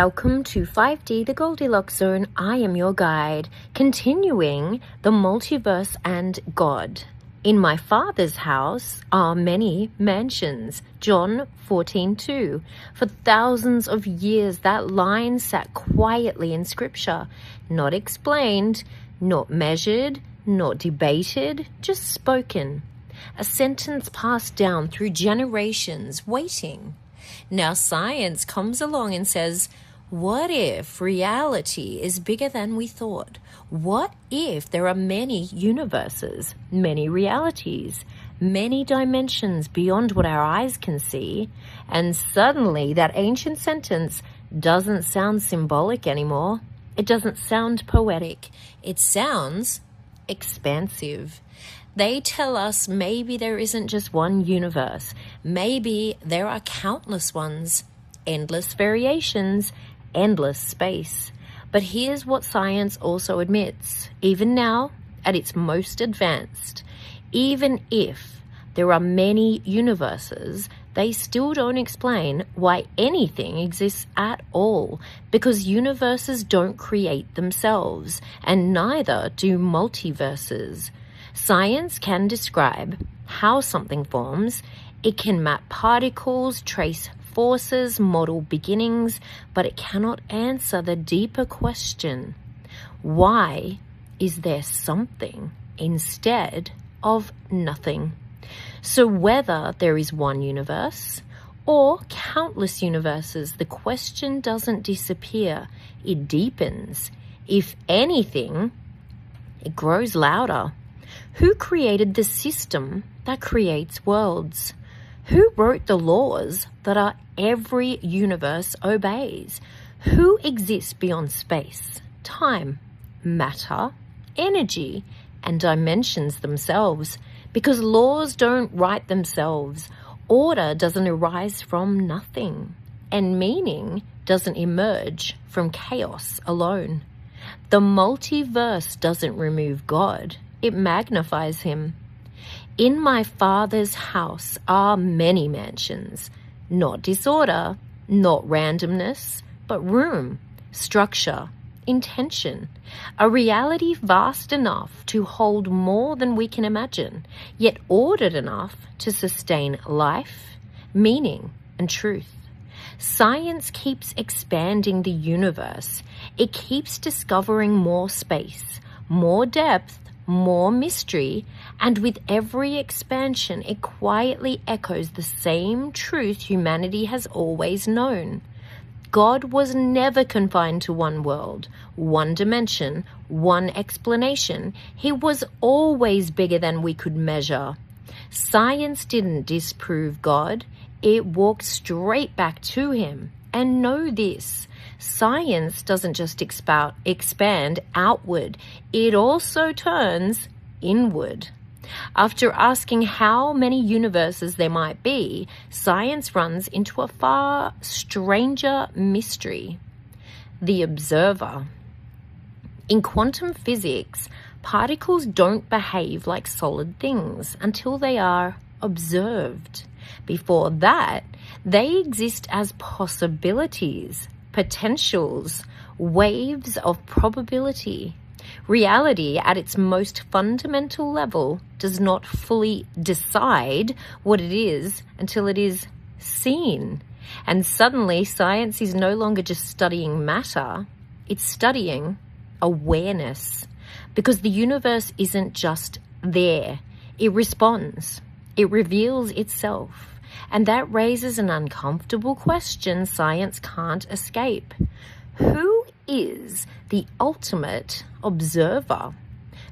Welcome to 5D, the Goldilocks Zone. I am your guide, continuing the multiverse and God. In my Father's house are many mansions. John 14:2. For thousands of years that line sat quietly in Scripture, not explained, not measured, not debated, just spoken. A sentence passed down through generations, waiting. Now science comes along and says, what if reality is bigger than we thought? What if there are many universes, many realities, many dimensions beyond what our eyes can see? And suddenly that ancient sentence doesn't sound symbolic anymore. It doesn't sound poetic. It sounds expansive. They tell us maybe there isn't just one universe. Maybe there are countless ones, endless variations, endless space. But here's what science also admits. Even now, at its most advanced, even if there are many universes, they still don't explain why anything exists at all, because universes don't create themselves, and neither do multiverses. Science can describe how something forms. It can map particles, trace forces, model beginnings, but it cannot answer the deeper question. Why is there something instead of nothing? So whether there is one universe or countless universes, the question doesn't disappear. It deepens. If anything, it grows louder. Who created the system that creates worlds? Who wrote the laws that every universe obeys? Who exists beyond space, time, matter, energy, and dimensions themselves? Because laws don't write themselves. Order doesn't arise from nothing. And meaning doesn't emerge from chaos alone. The multiverse doesn't remove God. It magnifies him. In my Father's house are many mansions, not disorder, not randomness, but room, structure, intention, a reality vast enough to hold more than we can imagine, yet ordered enough to sustain life, meaning, and truth. Science keeps expanding the universe. It keeps discovering more space, more depth, more mystery, and with every expansion, it quietly echoes the same truth humanity has always known. God was never confined to one world, one dimension, one explanation. He was always bigger than we could measure. Science didn't disprove God. It walked straight back to him. And know this, science doesn't just expand outward, it also turns inward. After asking how many universes there might be, science runs into a far stranger mystery: the observer. In quantum physics, particles don't behave like solid things until they are observed. Before that, they exist as possibilities, potentials, waves of probability. Reality, at its most fundamental level, does not fully decide what it is until it is seen. And suddenly, science is no longer just studying matter, it's studying awareness. Because the universe isn't just there, it responds. It reveals itself, and that raises an uncomfortable question science can't escape. Who is the ultimate observer?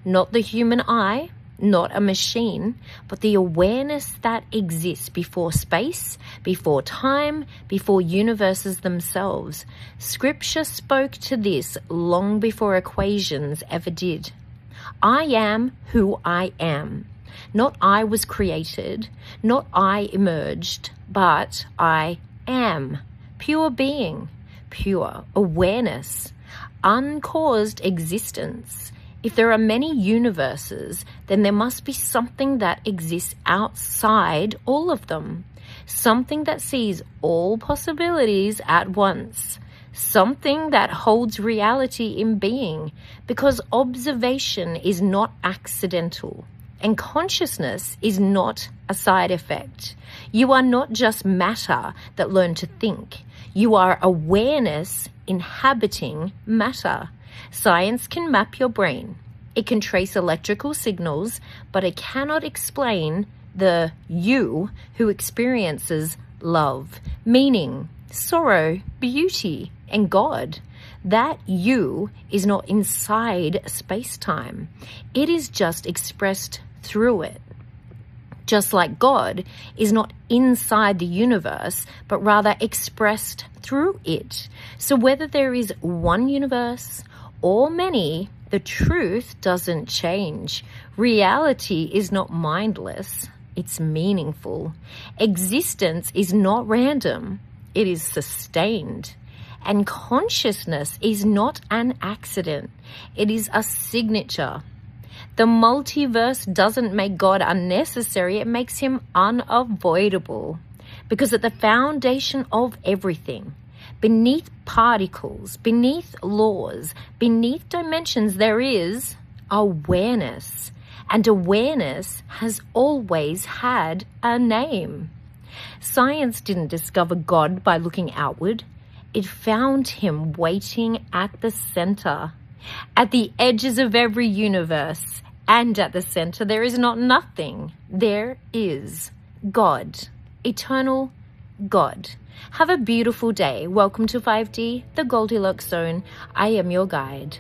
Not the human eye, not a machine, but the awareness that exists before space, before time, before universes themselves. Scripture spoke to this long before equations ever did. I am who I am. Not I was created, not I emerged, but I am. Pure being, pure awareness, uncaused existence. If there are many universes, then there must be something that exists outside all of them. Something that sees all possibilities at once. something that holds reality in being, because observation is not accidental and consciousness is not a side effect. You are not just matter that learned to think. You are awareness inhabiting matter. Science can map your brain. It can trace electrical signals, but it cannot explain the you who experiences love, meaning, sorrow, beauty, and God. That you is not inside space-time. It is just expressed through it. Just like God is not inside the universe, but rather expressed through it. So whether there is one universe or many, the truth doesn't change. Reality is not mindless, it's meaningful. Existence is not random, it is sustained. And consciousness is not an accident, it is a signature. The multiverse doesn't make God unnecessary, it makes him unavoidable. Because at the foundation of everything, beneath particles, beneath laws, beneath dimensions, there is awareness. And awareness has always had a name. Science didn't discover God by looking outward. It found him waiting at the center. At the edges of every universe and at the center, there is not nothing. There is God, eternal God. Have a beautiful day. Welcome to 5D, the Goldilocks Zone. I am your guide.